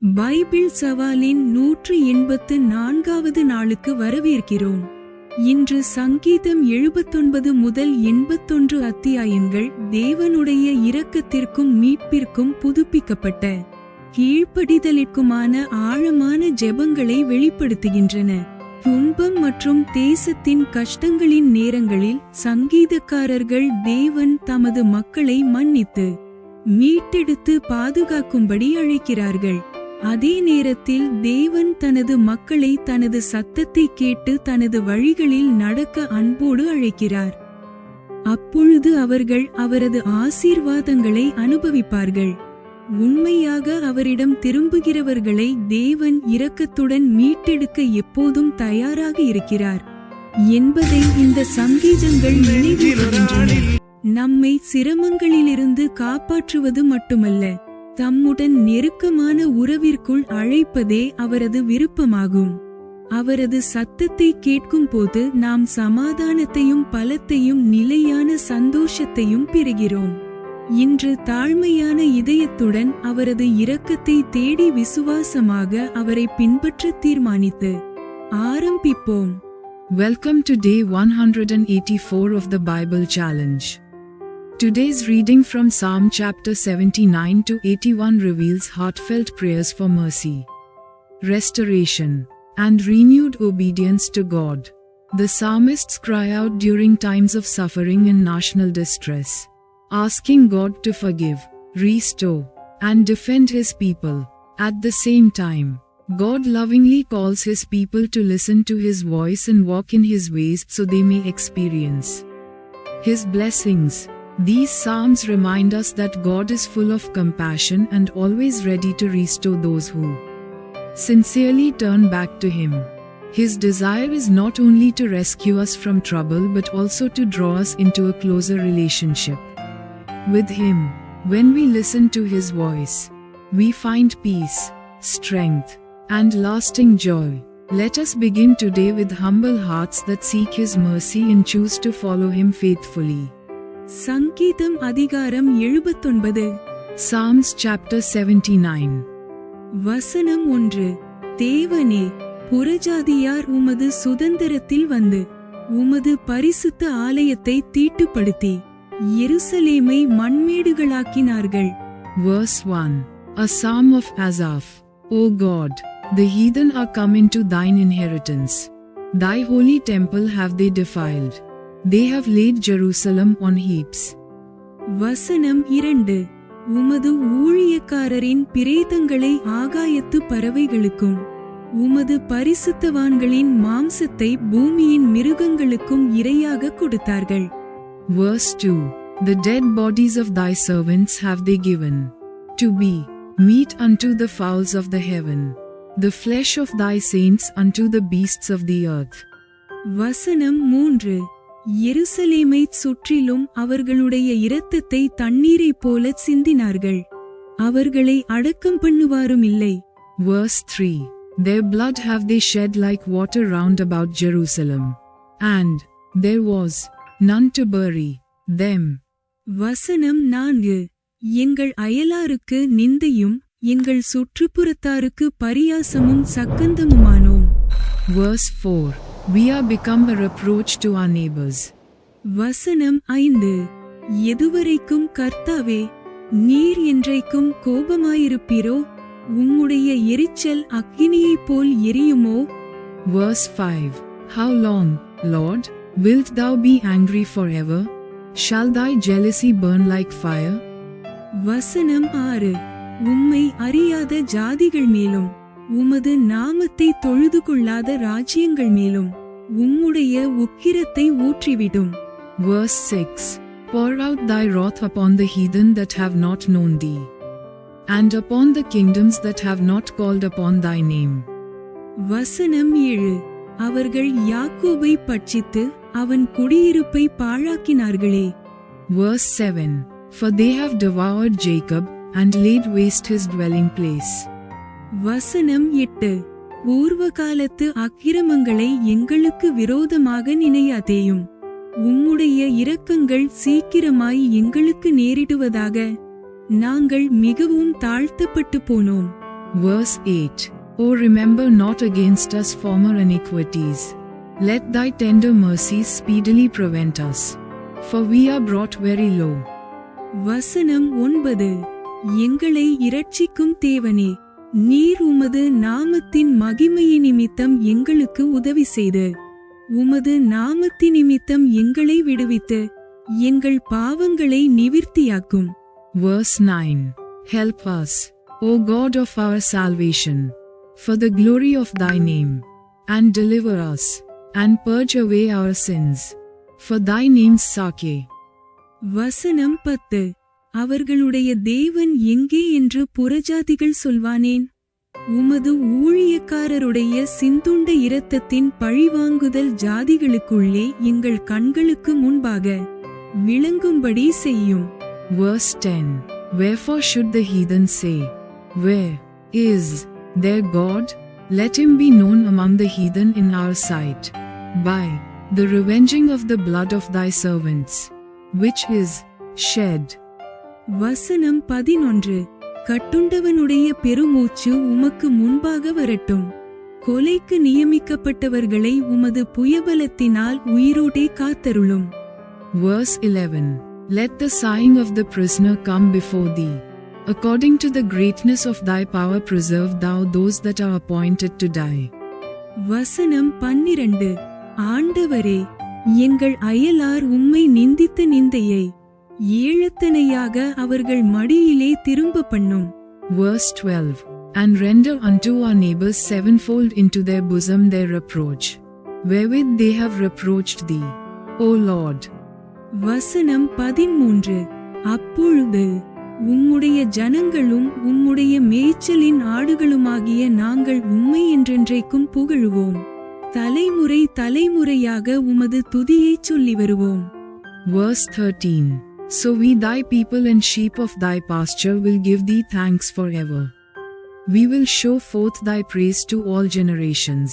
Bible சவாலின் 184வது நாளுக்கு வரவேற்கிறோம். இன்று சங்கீதம் 79 முதல் 81 அத்தியாயங்கள் தேவனுடைய இரக்கத்திற்கும் மீட்பிற்கும் புதுப்பிக்கப்பட்ட கீழ்ப்படிதலிற்குமான ஆழமான ஜெபங்களை வெளிப்படுத்துகின்றன. துன்பம் மற்றும் தேசத்தின் கஷ்டங்களின் நேரங்களில் சங்கீதக்காரர்கள் தேவன் தமது மக்களை மன்னித்து மீட்டெடுத்து பாதுகாக்கும்படி அழைக்கிறார்கள். அதே நேரத்தில் தேவன் தனது மக்களை தனது சத்தத்தை கேட்டு தனது வழிகளில் நடக்க அன்போடு அழைக்கிறார். அப்பொழுது அவர்கள் அவரது ஆசீர்வாதங்களை அனுபவிப்பார்கள். உண்மையாக அவரிடம் திரும்புகிறவர்களை தேவன் இரக்கத்துடன் மீட்டெடுக்க எப்போதும் தயாராக இருக்கிறார் என்பதை இந்த சங்கீதங்கள் நினைவூட்டுகின்றன. நம்மை சிரமங்களிலிருந்து காப்பாற்றுவது மட்டுமல்ல, தம்முடன் நெருக்கமான உறவிற்குள் அழைப்பதே அவரது விருப்பமாகும். அவரது சத்தத்தை கேட்கும் போது நாம் சமாதானத்தையும் பலத்தையும் நிலையான சந்தோஷத்தையும் பெறுகிறோம். இன்று தாழ்மையான இதயத்துடன் அவரது இரக்கத்தை தேடி விசுவாசமாக அவரை பின்பற்ற தீர்மானித்து ஆரம்பிப்போம். Welcome to day 184 of the Bible Challenge. Today's reading from Psalm chapter 79 to 81 reveals heartfelt prayers for mercy, restoration, and renewed obedience to God. The psalmists cry out during times of suffering and national distress, asking God to forgive, restore, and defend His people. At the same time, God lovingly calls His people to listen to His voice and walk in His ways so they may experience His blessings. These psalms remind us that God is full of compassion and always ready to restore those who sincerely turn back to Him. His desire is not only to rescue us from trouble but also to draw us into a closer relationship with Him. When we listen to His voice, we find peace, strength, and lasting joy. Let us begin today with humble hearts that seek His mercy and choose to follow Him faithfully. சங்கீதம் அதிகாரம் 79. Psalms chapter 79. வசனம் 1. தேவனே, புறஜாதியார் உமது சுதந்திரத்தில் வந்து உமது பரிசுத்த ஆலயத்தை தீட்டுப்படுத்தி எருசலேமை மண்மேடுகளாக்கினார்கள். Verse 1. A psalm of Asaph. O God, the heathen are come into thine inheritance. Thy holy temple have they defiled. They have laid Jerusalem on heaps. வசனம் 2. உமது ஊழியக்காரரின் பிரேதங்களை ஆகாயத்து பறவைகளுக்கும் உமது பரிசுத்தவான்களின் மாம்சத்தை பூமியின் மிருகங்களுக்கும் இரையாக கொடுத்தார்கள். Verse 2. The dead bodies of thy servants have they given to be meat unto the fowls of the heaven, the flesh of thy saints unto the beasts of the earth. வசனம் 3. எருசலேமை சுற்றிலும் அவர்களுடைய இரத்தத்தை தண்ணீரைப் போல சிந்தினார்கள், அவர்களை அடக்கம் பண்ணுவாரும் இல்லை. Verse 3. Their blood have they shed like water round about Jerusalem, and there was none to bury them. வசனம் 4. எங்கள் அயலாருக்கு நிந்தையும் எங்கள் சுற்றுப்புறத்தாருக்கு பரியாசமும் சக்கந்தமுமானோம். Verse 4. We are become a reproach to our neighbors. வசனம் 5. எதுவரைக்கும் கர்த்தாவே, நீர் என்றைக்கும் கோபமாயிருப்பீரோ? உம்முடைய எரிச்சல் அக்கினியைப் போல் எரியுமோ? Verse 5. How long, Lord, wilt thou be angry forever? Shall thy jealousy burn like fire? வசனம் 6. உம்மை அறியாத ஜாதிகள் மேலும் உமது நாமத்தை தொழுது கொள்ளாத ராஜ்யங்கள் மேலும் உம்முடைய உக்கிரத்தை ஊற்றிவிடும். Verse 6. Pour out thy wrath upon the heathen that have not known thee, and upon the kingdoms that have not called upon thy name. வசனம் 7. அவர்கள் யாக்கோபை பட்சித்து அவன் குடியிருப்பை பாழாக்கினார்களே. Verse 7. For they have devoured Jacob and laid waste his dwelling place. வசனம் 8. பூர்வகாலத்து அக்கிரமங்களை எங்களுக்கு விரோதமாக நினையாதேயும், உம்முடைய இரக்கங்கள் சீக்கிரமாய் எங்களுக்கு நேரிடுவதாக. நாங்கள் மிகவும் தாழ்த்தப்பட்டு போனோம். Verse 8. O remember not against us former iniquities. Let thy tender mercies speedily prevent us. For we are brought very low. வசனம் 9. எங்களை இரட்சிக்கும் தேவனே, நீர் உமது நாமத்தின் மகிமையின் நிமித்தம் எங்களுக்கு உதவி செய்து, உமது நாமத்தின் நிமித்தம் எங்களை விடுவித்து, எங்கள் பாவங்களை நிவிர்த்தியாக்கும். Verse 9. Help us, O God of our salvation, for the glory of thy name, and deliver us, and purge away our sins, for thy name's sake. வசனம் 10. அவர்களுடைய தேவன் எங்கே என்று புறஜாதிகள் சொல்வானேன்? உமது ஊழியக்காரருடைய சிந்துண்ட இரத்தத்தின் பழிவாங்குதல் ஜாதிகளுக்குள்ளே எங்கள் கண்களுக்கு முன்பாக விளங்கும்படி செய்யும். Verse 10. Wherefore should the heathen say, Where is their God? Let him be known among the heathen in our sight, by the revenging of the blood of thy servants, which is shed. வசனம் 11. கட்டுண்டவனுடைய பெருமூச்சு உமக்கு முன்பாக வரட்டும். கொலைக்கு நியமிக்கப்பட்டவர்களை உமது புயபலத்தினால் உயிரோடே காத்தருளும். Verse 11. Let the sighing of the prisoner come before thee. According to the greatness of thy power preserve thou those that are appointed to die. வசனம் 12. ஆண்டவரே, எங்கள் அயலார் உம்மை நிந்தித்த நிந்தையை ஏழத்தனையாக அவர்கள் மடியிலே திரும்ப பண்ணும். Verse 12. And render unto our neighbors sevenfold into their bosom their reproach, wherewith they have reproached thee, O Lord. வசனம் 13. அப்பொழுது உம்முடைய ஜனங்களும் உம்முடைய மேய்ச்சலின் ஆடுகளுமாகிய நாங்கள் உம்மை என்றென்றைக்கும் புகழுவோம். தலைமுறை தலைமுறையாக உமது துதியைச் சொல்லி வருவோம். Verse 13. So we thy people and sheep of thy pasture will give thee thanks forever. We will show forth thy praise to all generations.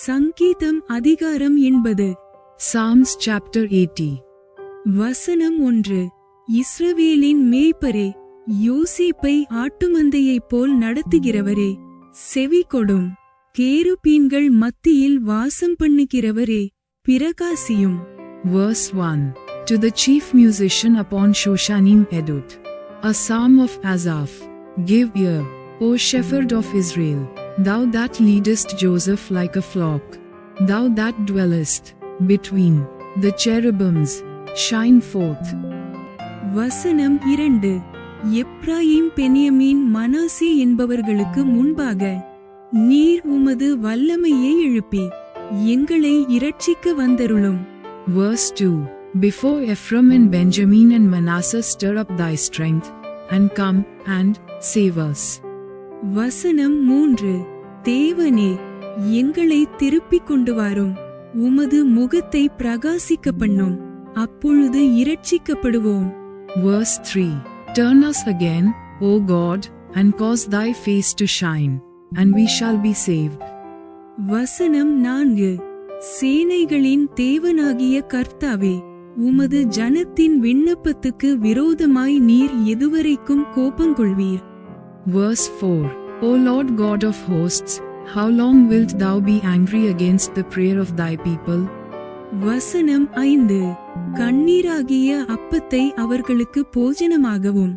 சங்கீதம் அதிகாரம் 80. Psalms chapter 80. வசனம் 1. இஸ்ரவேலின் மேய்ப்பரே, யோசேப்பை ஆட்டுமந்தையைப் போல் நடத்துகிறவரே, செவி கொடும். கேருபீன்கள் மத்தியில் வாசம் பண்ணுகிறவரே, பிரகாசியும். Verse 1. To the chief musician upon Shoshanim Edut, a psalm of Asaph. Give ear, O shepherd of Israel, thou that leadest Joseph like a flock, thou that dwellest between the cherubims, shine forth. வசனம் 2. எப்ராயிம் பென்யமீன் மனாசே என்பவர்களுக்கு முன்பாக நீர் உமது வல்லமையை எழுப்பி எங்களை இரட்சிக்க வந்தருளும். Verse 2. Before Ephraim and Benjamin and Manasseh stir up thy strength, and come and save us. வசனம் 3. தேவனே, எங்களை திருப்பிக் கொண்டு வாரும். உமது முகத்தை பிரகாசிக்க பண்ணும். அப்பொழுது இரட்சிக்கப்படுவோம். Verse 3. Turn us again, O God, and cause thy face to shine, and we shall be saved. வசனம் 4. சேனைகளின் தேவனாகிய கர்த்தாவே, உமது ஜனத்தின் விண்ணப்பத்துக்கு விரோதமாய் நீர் எதுவரைக்கும் கோபங்கொள்வீர்? Verse 4. O Lord God of hosts, how long wilt thou be angry against the prayer of thy people? வசனம் 5. கண்ணீராகிய அப்பத்தை அவர்களுக்கு போஜனமாகவும்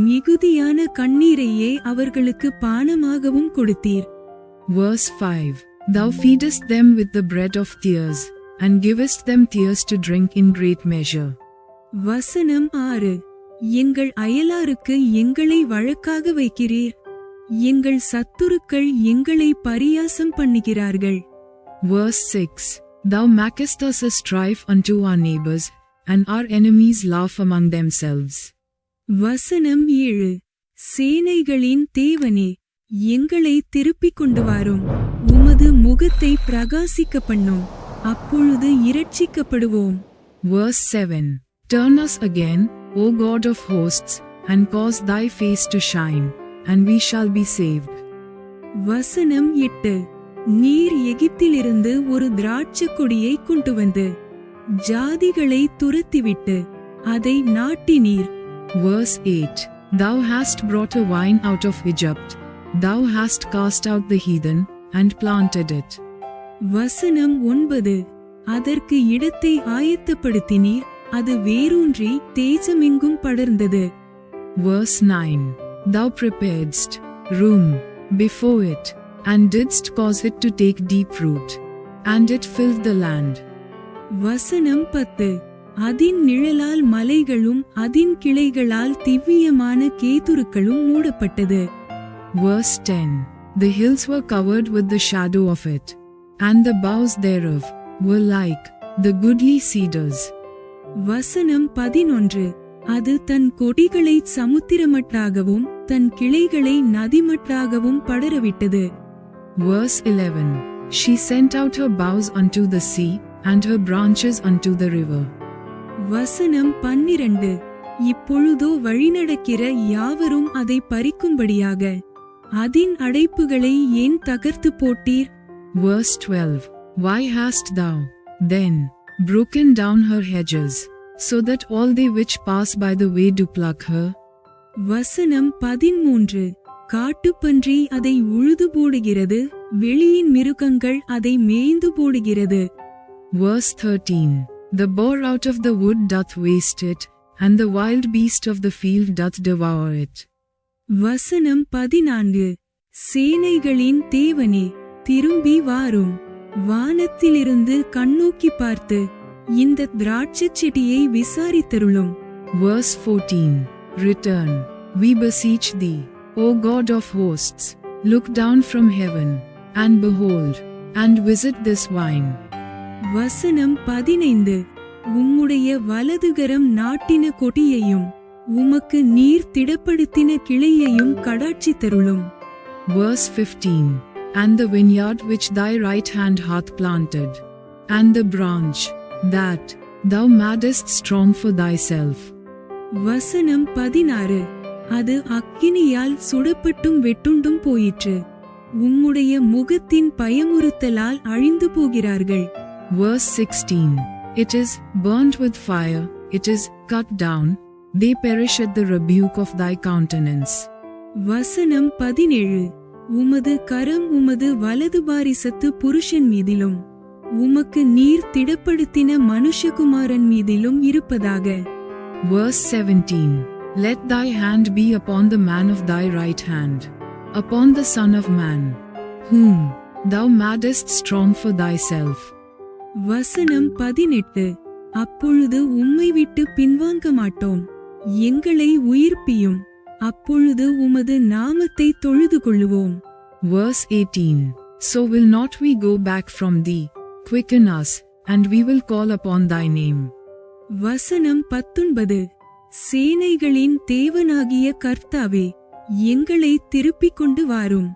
மிகுதியான கண்ணீரையே அவர்களுக்கு பானமாகவும் கொடுத்தீர். Verse 5. Thou feedest them with the bread of tears, and givest them tears to drink in great measure. வசனம் 6. எங்கள் அயலாருக்கு எங்களை வழக்காக வைக்கிறீர். எங்கள் சத்துருக்கள் எங்களை பரியாசம் பண்ணுகிறார்கள். Verse 6. Thou makest us a strife unto our neighbors, and our enemies laugh among themselves. வசனம் 7. சேனைகளின் தேவனே, எங்களை திருப்பிக் கொண்டு வாரும். உமது முகத்தை பிரகாசிக்க பண்ணும். அப்பொழுது இரட்சிக்கப்படுவோம். Verse 7. Turn us again, O God of hosts, and cause thy face to shine, and we shall be saved. வசனம் 8. நீர் எகிப்திலிருந்து ஒரு திராட்சைக் கொடியை கொண்டு வந்து ஜாதிகளை துரத்திவிட்டு அதை நாட்டினீர். Verse 8. Thou hast brought a vine out of Egypt, Thou hast cast out the heathen, and planted it. வசனம் 9. அதற்கு இடத்தை ஆயத்தப்படுத்தினீர், அது வேரூன்றி தேசமெங்கும் படர்ந்தது. Verse 9. Thou preparedst room before it, and didst cause it to take deep root, and it filled the land. வசனம் 10. அதின் நிழலால் மலைகளும் அதின் கிளைகளால் திவ்யமான கேதுருக்களும் மூடப்பட்டது. Verse 10. The hills were covered with the shadow of it, and the boughs thereof were like the goodly cedars. வசனம் 11. அது தன் கொடிகளை சமுத்திரமட்டாகவும் தன் கிளைகளை நதிமட்டாகவும் படரவிட்டது. Verse 11. She sent out her boughs unto the sea, and her branches unto the river. வசனம் 12. இப்பொழுதோ வழிநடக்கிற யாவரும் அதை பறிக்கும்படியாக அதின் அடைப்புகளை ஏன் தகர்த்து போட்டீர்? Verse 12. Why hast thou, then, broken down her hedges, so that all they which pass by the way do pluck her? வசனம் 13. காட்டுப்பன்றி அதை உழுது போடுகிறது, வெளியின் மிருகங்கள் அதை மேய்ந்து போடுகிறது. Verse 13. The boar out of the wood doth waste it, and the wild beast of the field doth devour it. வசனம் 14. சேனைகளின் தேவனே, திரும்பி வாரும், வானத்திலிருந்து கண்ணோக்கி பார்த்து இந்த திராட்சைச் செடியை விசாரித்தருளும். Verse 14. Return, we beseech thee, O God of hosts, look down from heaven, and behold, and visit this vine. வசனம் 15. உம்முடைய வலதுகரம் நாட்டின கொடியையும் உமக்கு நீர் திடப்படுத்தின கிளையையும் கடாட்சி தருளும். Verse 15. And the vineyard which thy right hand hath planted, and the branch that thou madest strong for thyself. வசனம் 16. அது அக்கினியால் சுடப்பட்டும் வெட்டுண்டும் போயிற்று, உம்முடைய முகத்தின் பயமுறுத்தலால் அழிந்து போகிறார்கள். Verse 16. It is burnt with fire, it is cut down, they perish at the rebuke of thy countenance. வசனம் 17. உமது கரம் உமது வலது பாரிசத்து புருஷன் மீதிலும் உமக்கு நீர் திடப்படுத்தின மனுஷகுமாரன் மீதிலும் இருப்பதாக. Verse 17. Let thy hand be upon the man of thy right hand, upon the son of man, whom thou madest strong for thyself. வசனம் 18. அப்பொழுது உம்மை விட்டு பின்வாங்க மாட்டோம், எங்களை உயிர்ப்பியும், அப்பொழுது உமது நாமத்தை தொழுது கொள்ளுவோம். Verse 18. So will not we go back from thee, quicken us, and we will call upon thy name. வசனம் 19. சேனைகளின் தேவனாகிய கர்த்தாவே, எங்களை திருப்பிக் கொண்டு வாரும்,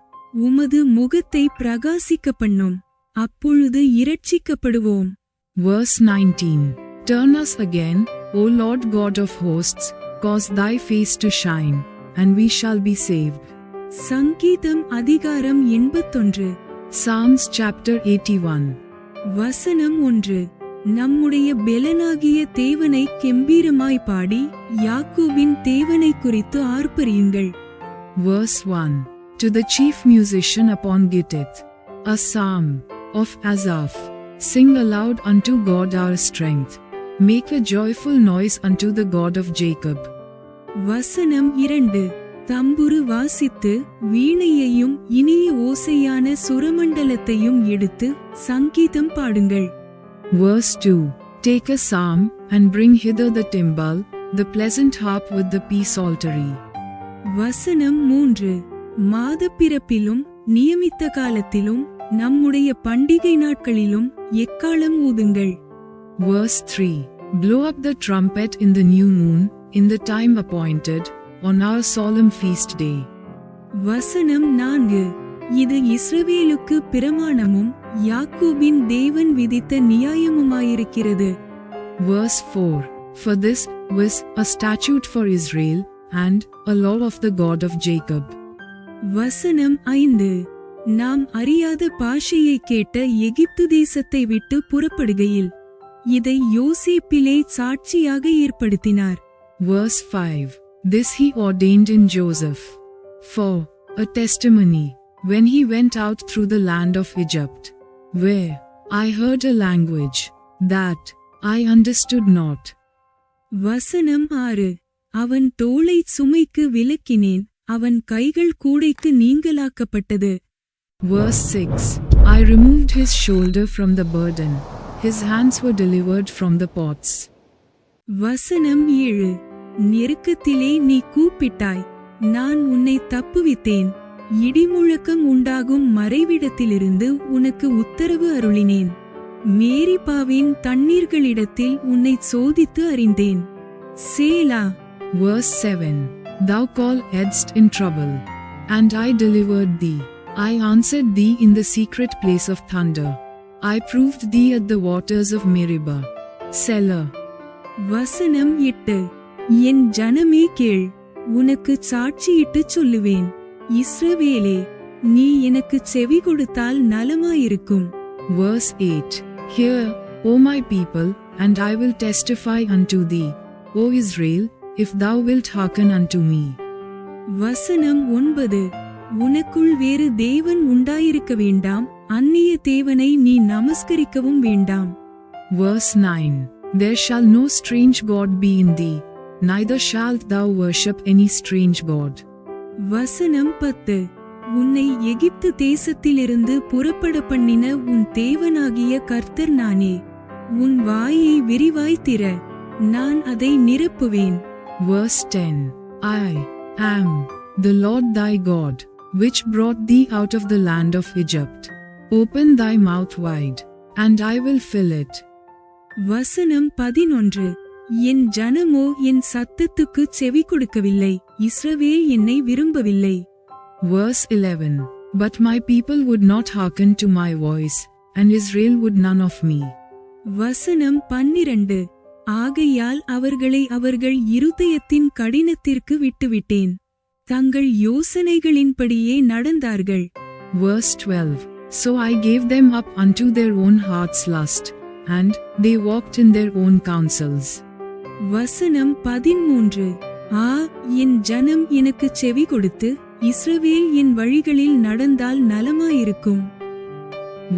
உமது முகத்தை பிரகாசிக்க பண்ணும், அப்பொழுது இரட்சிக்கப்படுவோம். Verse 19. Turn us again, O Lord God of hosts, cause thy face to shine, and we shall be saved. சங்கீதம் அதிகாரம் 81. Psalms chapter 81. வசனம் 1. நம்முடைய பெலனாகிய தேவனை கெம்பீரமாய் பாடி யாக்கோபின் தேவனை குறித்து ஆர்ப்பரியுங்கள். Verse 1. To the chief musician upon Gittith, a psalm of Asaph. Sing aloud unto God our strength. Make a joyful noise unto the God of Jacob. வசனம் 2. தம்புரு வாசித்து வீணையையும் இனிய ஓசையான சுரமண்டலத்தையும் எடுத்து சங்கீதம் பாடுங்கள். Verse 2. Take a psalm, and bring hither the timbrel, the pleasant harp with the peace psaltery. வசனம் 3. மாதப்பிறப்பிலும் நியமித்த காலத்திலும் நம்முடைய பண்டிகை நாட்களிலும் எக்காளம் ஊதுங்கள். Verse 3. Blow up the trumpet in the new moon, in the time appointed, on our solemn feast day. வசனம் 4. இது இஸ்ரவேலுக்கு பிரமாணமும் யாக்கோபின் தேவன் விதித்த நியாயமுமாயிருக்கிறது. Verse 4. For this was a statute for Israel, and a law of the God of Jacob. வசனம் 5. நாம் அறியாத பாஷையை கேட்ட எகிப்து தேசத்தை விட்டு புறப்படுகையில் இதை யோசேப்பிலே சாட்சியாக ஏற்படுத்தினார். Verse 5. This he ordained in Joseph. For a testimony, when he went out through the land of Egypt, where I heard a language that I understood not. வசனம் 6. அவன் தோளை சுமைக்கு விலக்கினேன், அவன் கைகள் கூடைக்கு நீங்கலாக்கப்பட்டது. Verse 6. I removed his shoulder from the burden, his hands were delivered from the pots. வசனம் 7. நெருக்கத்திலே நீ கூப்பிட்டாய், நான் உன்னை தப்புவித்தேன், இடிமுழக்கம் உண்டாகும் மறைவிடத்திலிருந்து உனக்கு உத்தரவு அருளினேன். மேரிபாவின் தண்ணீர்களிடத்தில் உன்னை சோதித்து அறிந்தேன். சேலா. Verse 7. Thou calledst in trouble, and I delivered thee. I answered thee in the secret place of thunder. I proved thee at the waters of Meribah. Selah. வசனம் 8. என் ஜனமே கேள், உனக்கு சாட்சியிட்டுச் சொல்லுவேன். இஸ்ரவேலே, நீ எனக்கு செவி கொடுத்தால் நலமாயிருக்கும். Verse 8. Hear, O my people, and I will testify unto thee, O Israel, if thou wilt hearken unto me. வசனம் 9. உனக்குள் வேறு தேவன் உண்டாயிருக்க வேண்டாம், அந்நிய தேவனை நீ நமஸ்கரிக்கவும் வேண்டாம். Verse 9. There shall no strange god be in thee, neither shalt thou worship any strange god. வசனம் 10. உன்னை எகிப்து தேசத்திலிருந்து புறப்பட பண்ணின உன் தேவனாகிய கர்த்தர் நானே. உன் வாயை விரிவாய் திற, நான் அதை நிரப்புவேன். Verse 10. I am the Lord thy God, which brought thee out of the land of Egypt. Open thy mouth wide, and I will fill it. வசனம் 11. என் ஜனமோ என் சத்தத்துக்கு செவி கொடுக்கவில்லை, இஸ்ரவேல் என்னை விரும்பவில்லை. Verse 11. But my people would not hearken to my voice, and Israel would none of me. வசனம் 12. ஆகையால் அவர்களை அவர்கள் இருதயத்தின் கடினத்திற்கு விட்டுவிட்டேன், தங்கள் யோசனைகளின்படியே நடந்தார்கள். Verse 12. So I gave them up unto their own heart's lust, and they walked in their own counsels. வசனம் 13. ஆ, என் ஜனம் எனக்கு செவி கொடுத்து, இஸ்ரவேல் என் வழிகளில் நடந்தால் நலமாயிருக்கும்.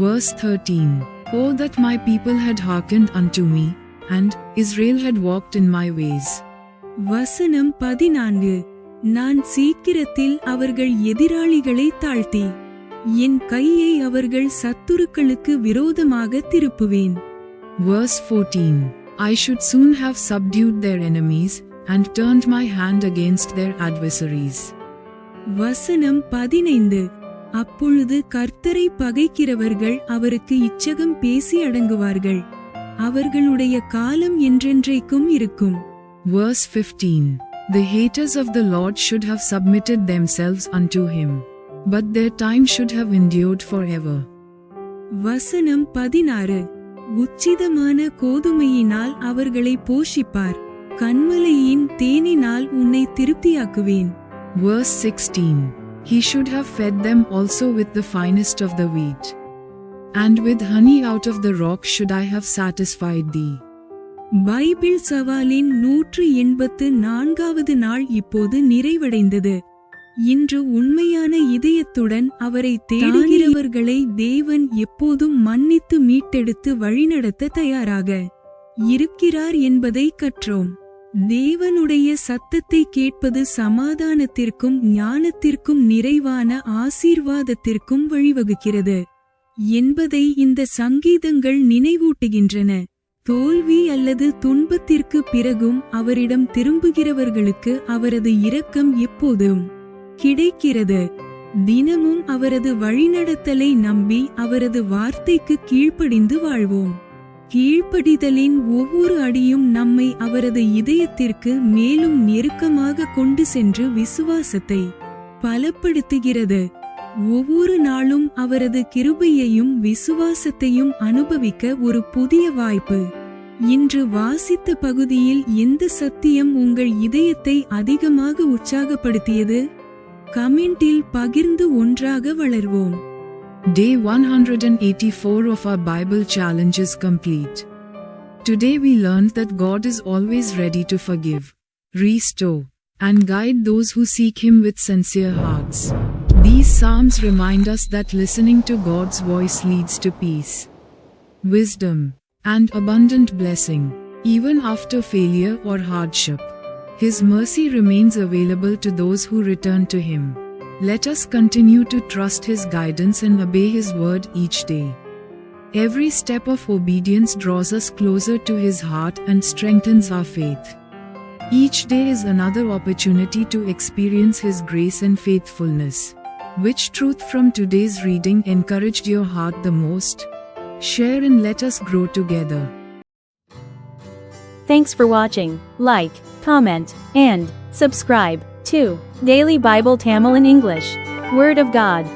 Verse 13. Oh that my people had hearkened unto me, and Israel had walked in my ways. வசனம் 14. நான் சீக்கிரத்தில் அவர்கள் எதிராளிகளை தாழ்த்தி, என் கையை அவர்கள் சத்துருக்களுக்கு விரோதமாக திருப்புவேன். Verse 14. I should soon have subdued their enemies, and turned my hand against their adversaries. வசனம் 15. அப்பொழுது கர்த்தரை பகைக்கிறவர்கள் அவருக்கு இச்சகம் பேசி அடங்குவார்கள், அவர்களுடைய காலம் என்றென்றைக்கும் இருக்கும். Verse 15. The haters of the Lord should have submitted themselves unto him, but their time should have endured forever. வசனம் 16. உச்சிதமான கோதுமையினால் அவர்களை போஷிப்பார், கன்மலையின் தேனினால் உன்னை திருப்தியாக்குவேன். Verse 16. He should have fed them also with the finest of the wheat, and with honey out of the rock should I have satisfied thee. Bible சவாலின் 184வது நாள் இப்போது நிறைவடைந்தது. இன்று உண்மையான இதயத்துடன் அவரை தேடுகிறவர்களை தேவன் எப்போதும் மன்னித்து மீட்டெடுத்து வழிநடத்த தயாராக இருக்கிறார் என்பதை கற்றோம். தேவனுடைய சத்தத்தை கேட்பது சமாதானத்திற்கும் ஞானத்திற்கும் நிறைவான ஆசீர்வாதத்திற்கும் வழிவகுக்கிறது என்பதை இந்த சங்கீதங்கள் நினைவூட்டுகின்றன. தோல்வி அல்லது துன்பத்திற்கு பிறகும் அவரிடம் திரும்புகிறவர்களுக்கு அவரது இரக்கம் எப்போதும் கிடைக்கிறது. தினமும் அவரது வழிநடத்தலை நம்பி அவரது வார்த்தைக்கு கீழ்ப்படிந்து வாழ்வோம். கீழ்ப்படிதலின் ஒவ்வொரு அடியும் நம்மை அவரது இதயத்திற்கு மேலும் நெருக்கமாக கொண்டு சென்று விசுவாசத்தை பலப்படுத்துகிறது. ஒவ்வொரு நாளும் அவரது கிருபையையும் விசுவாசத்தையும் அனுபவிக்க ஒரு புதிய வாய்ப்பு. இன்று வாசித்த பகுதியில் எந்த சத்தியம் உங்கள் இதயத்தை அதிகமாக உற்சாகப்படுத்தியது? கமெண்டில் பகிர்ந்து ஒன்றாக வளர்வோம். Day 184 of our Bible challenge is complete. Today we learned that God is always ready to forgive, restore, and guide those who seek Him with sincere hearts. These Psalms remind us that listening to God's voice leads to peace, wisdom, and abundant blessing, even after failure or hardship. His mercy remains available to those who return to Him. Let us continue to trust His guidance and obey His word each day. Every step of obedience draws us closer to His heart and strengthens our faith. Each day is another opportunity to experience His grace and faithfulness. Which truth from today's reading encouraged your heart the most? Share and let us grow together. Thanks for watching. Like, comment, and subscribe to Daily Bible Tamil in English. Word of God.